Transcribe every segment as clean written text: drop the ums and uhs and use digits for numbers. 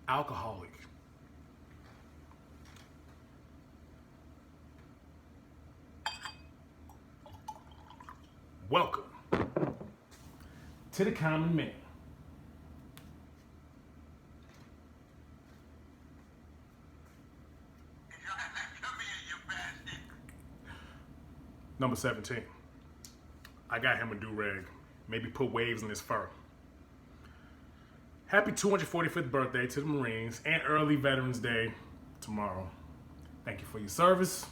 alcoholic. Welcome to the Common Man. Number 17. I got him a do-rag. Maybe put waves in his fur. Happy 245th birthday to the Marines and early Veterans Day tomorrow. Thank you for your service.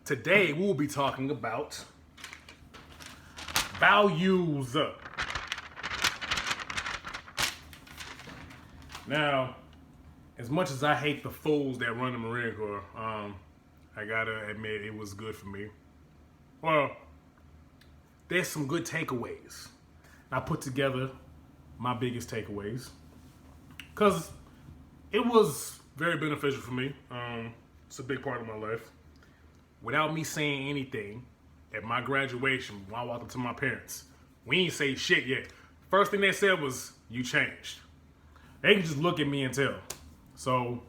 Today, we will be talking about values. Now, as much as I hate the fools that run the Marine Corps, I gotta admit it was good for me. Well, there's some good takeaways. I put together my biggest takeaways because it was very beneficial for me. It's a big part of my life. Without me saying anything, at my graduation, when I walked up to my parents, we ain't say shit yet. First thing they said was, "You changed." They can just look at me and tell. So,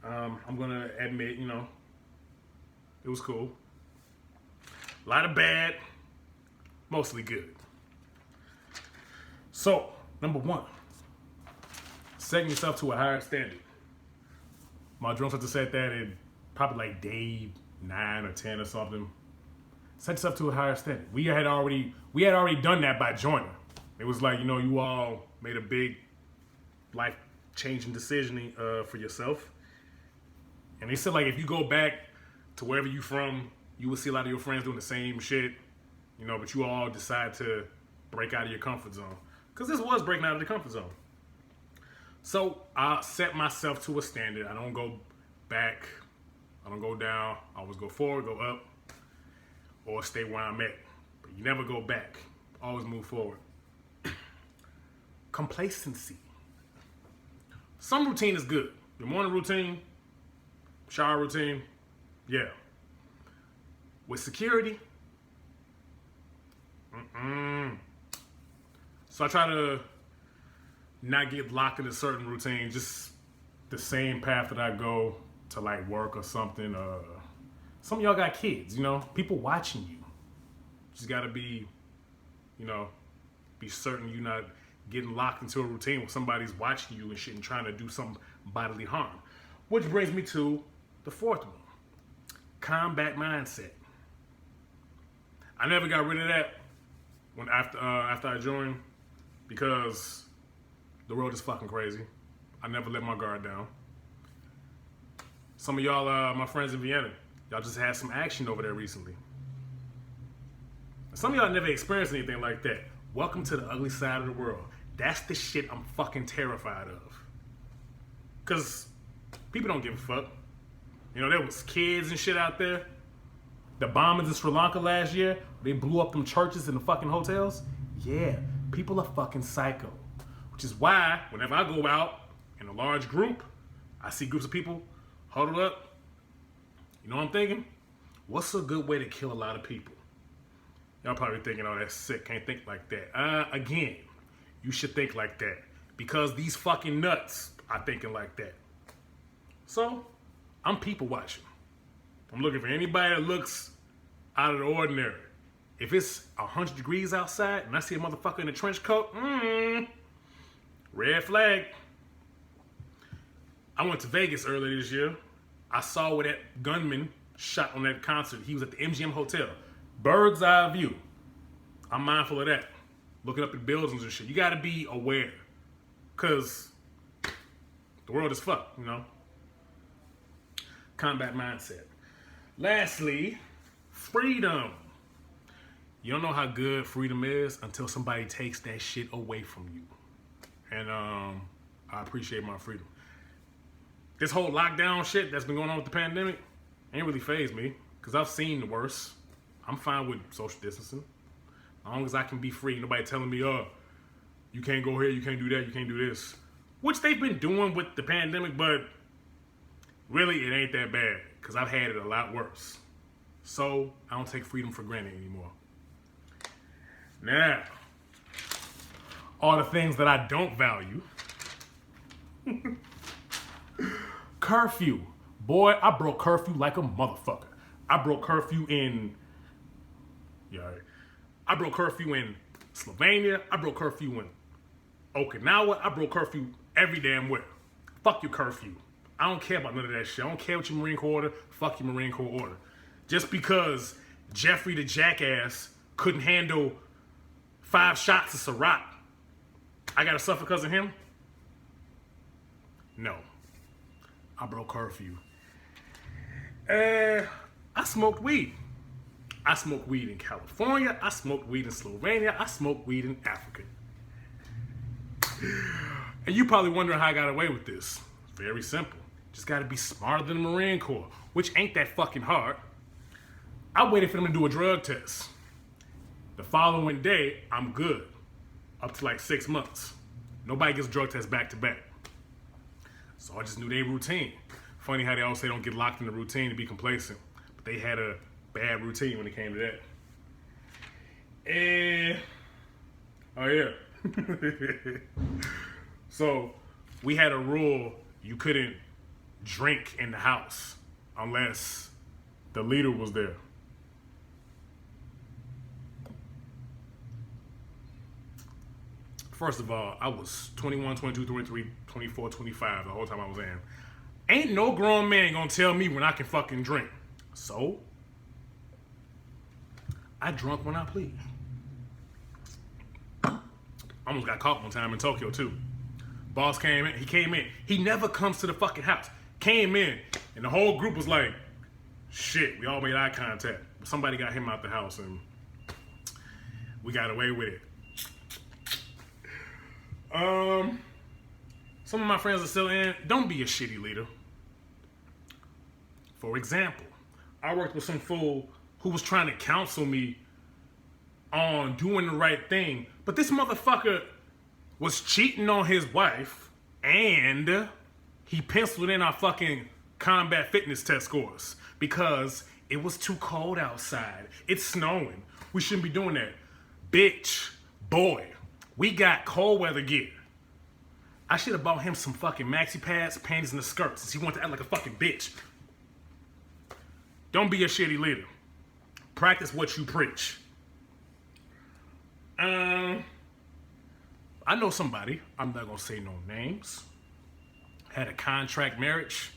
I'm gonna admit, it was cool. A lot of bad, mostly good. So, number one, setting yourself to a higher standard. My drum instructor said that in probably like day 9 or 10 or something. Set yourself to a higher standard. We had already done that by joining. It was like, you all made a big life-changing decision for yourself. And they said, like, if you go back to wherever you from, you will see a lot of your friends doing the same shit, but you all decide to break out of your comfort zone. Because this was breaking out of the comfort zone. So I set myself to a standard. I don't go back. I don't go down. I always go forward, go up, or stay where I'm at. But you never go back. Always move forward. Complacency. Some routine is good. Your morning routine, shower routine, yeah. With security, So I try to not get locked into certain routines, just the same path that I go to like work or something. Some of y'all got kids, people watching you. Just gotta be, be certain you're not getting locked into a routine where somebody's watching you and shit and trying to do some bodily harm. Which brings me to the fourth one, combat mindset. I never got rid of that after I joined because the world is fucking crazy. I never let my guard down. Some of y'all, my friends in Vienna, y'all just had some action over there recently. Some of y'all never experienced anything like that. Welcome to the ugly side of the world. That's the shit I'm fucking terrified of. Because people don't give a fuck. There was kids and shit out there. The bombings in Sri Lanka last year, they blew up them churches and the fucking hotels. Yeah, people are fucking psycho. Which is why, whenever I go out in a large group, I see groups of people huddled up. You know what I'm thinking? What's a good way to kill a lot of people? Y'all probably thinking, oh, that's sick. Can't think like that. Again, you should think like that. Because these fucking nuts are thinking like that. So, I'm people watching. I'm looking for anybody that looks out of the ordinary. If it's 100 degrees outside and I see a motherfucker in a trench coat, red flag. I went to Vegas earlier this year. I saw where that gunman shot on that concert. He was at the MGM Hotel. Bird's eye view. I'm mindful of that. Looking up at buildings and shit. You gotta be aware. Because the world is fucked, Combat mindset. Lastly, freedom. You don't know how good freedom is until somebody takes that shit away from you. And I appreciate my freedom. This whole lockdown shit that's been going on with the pandemic ain't really fazed me because I've seen the worst. I'm fine with social distancing. As long as I can be free, nobody telling me, oh, you can't go here, you can't do that, you can't do this. Which they've been doing with the pandemic, but really it ain't that bad because I've had it a lot worse. So I don't take freedom for granted anymore. Now, all the things that I don't value. Curfew. Boy, I broke curfew like a motherfucker. I broke curfew in... Yeah, I broke curfew in Slovenia. I broke curfew in Okinawa. I broke curfew every damn where. Fuck your curfew. I don't care about none of that shit. I don't care what your Marine Corps order. Fuck your Marine Corps order. Just because Jeffrey the Jackass couldn't handle 5 shots of Ciroc, I gotta suffer because of him? No. I broke curfew. I smoked weed. I smoked weed in California. I smoked weed in Slovenia. I smoked weed in Africa. And you probably wondering how I got away with this. Very simple. Just gotta be smarter than the Marine Corps, which ain't that fucking hard. I waited for them to do a drug test. The following day, I'm good. Up to like 6 months. Nobody gets drug tests back to back. So I just knew their routine. Funny how they always say don't get locked in the routine to be complacent. But they had a bad routine when it came to that. And, oh yeah. So we had a rule, you couldn't drink in the house unless the leader was there. First of all, I was 21, 22, 23, 24, 25 the whole time I was in. Ain't no grown man gonna tell me when I can fucking drink. So, I drunk when I please. Almost got caught one time in Tokyo too. Boss came in, he came in. He never comes to the fucking house. Came in, and the whole group was like, shit, we all made eye contact. But somebody got him out the house and we got away with it. Some of my friends are still in. Don't be a shitty leader. For example, I worked with some fool who was trying to counsel me on doing the right thing, but this motherfucker was cheating on his wife and he penciled in our fucking combat fitness test scores because it was too cold outside. It's snowing. We shouldn't be doing that. Bitch, boy, we got cold weather gear. I should have bought him some fucking maxi pads, panties, and a skirt since he wanted to act like a fucking bitch. Don't be a shitty leader. Practice what you preach. I know somebody, I'm not gonna say no names, had a contract marriage.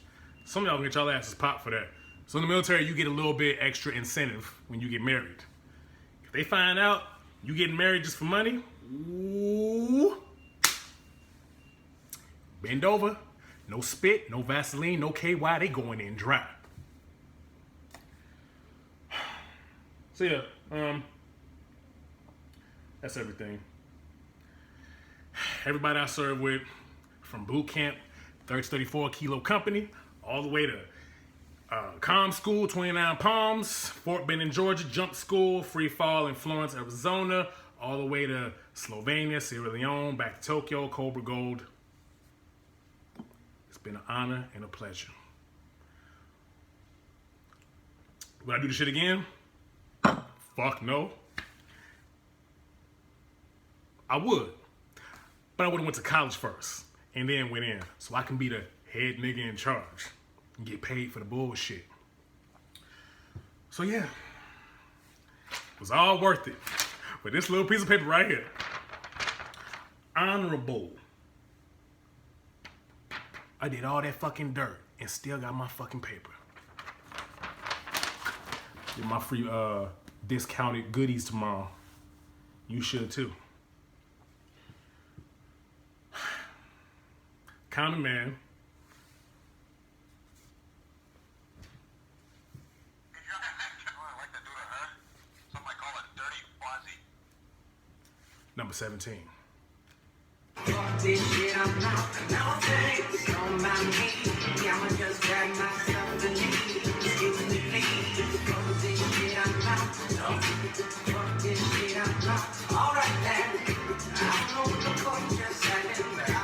Some of y'all get y'all asses popped for that. So in the military, you get a little bit extra incentive when you get married. If they find out you getting married just for money, ooh, bend over, no spit, no Vaseline, no KY, they going in dry. So yeah, that's everything. Everybody I serve with, from boot camp, 34 Kilo Company, all the way to comm school, 29 Palms, Fort Benning, Georgia, jump school, free fall in Florence, Arizona, all the way to Slovenia, Sierra Leone, back to Tokyo, Cobra Gold. It's been an honor and a pleasure. Would I do the shit again? Fuck no. I would. But I would have went to college first and then went in so I can be the head nigga in charge and get paid for the bullshit. So yeah, it was all worth it. But this little piece of paper right here, honorable. I did all that fucking dirt and still got my fucking paper. Get my free discounted goodies tomorrow. You should too. Counter man. Number 17.